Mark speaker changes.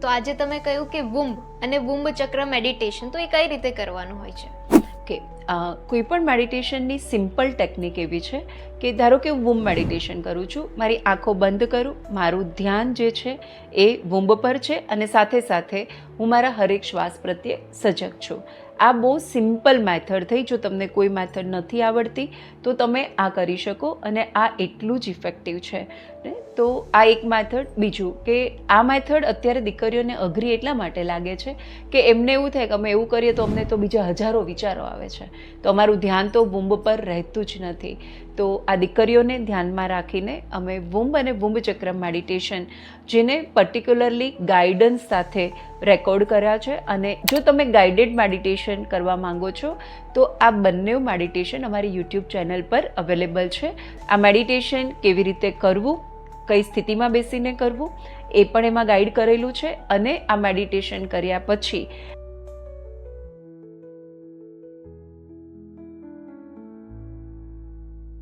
Speaker 1: તો આજે તમે કહ્યું કે વુમ્બ અને વુમ્બ ચક્ર મેડિટેશન, તો એ કઈ રીતે કરવાનું હોય છે?
Speaker 2: ઓકે, કોઈ પણ મેડિટેશનની સિમ્પલ ટેકનિક એવી છે કે ધારો કે હું વુમ્બ મેડિટેશન કરું છું, મારી આંખો બંધ કરું, મારું ધ્યાન જે છે એ વુમ્બ પર છે અને સાથે સાથે હું મારા હરેક શ્વાસ પ્રત્યે સજગ છું. આ બહુ સિમ્પલ મેથડ થઈ. જો તમને કોઈ મેથડ નથી આવડતી તો તમે આ કરી શકો અને આ એટલું જ ઇફેક્ટિવ છે. તો આ એક મેથડ. બીજું કે આ મેથડ અત્યારે દીકરીઓને અઘરી એટલા માટે લાગે છે કે એમને એવું થાય કે અમે એવું કરીએ તો અમને તો બીજા હજારો વિચારો આવે છે, તો અમારું ધ્યાન તો વુમ્બ પર રહેતું જ નથી. તો આ દીકરીઓને ધ્યાનમાં રાખીને અમે વુમ્બ અને વુમ્બ ચક્ર મેડિટેશન, જેને પર્ટિક્યુલરલી ગાઈડન્સ સાથે રેકોર્ડ કર્યા છે, અને જો તમે ગાઈડેડ મેડિટેશન કરવા માંગો છો તો આ બંને મેડિટેશન અમારી યુટ્યુબ ચેનલ પર અવેલેબલ છે. આ મેડિટેશન કેવી રીતે કરવું, કઈ સ્થિતિમાં બેસીને કરવું, એ પણ એમાં ગાઈડ કરેલું છે. અને આ મેડિટેશન કર્યા પછી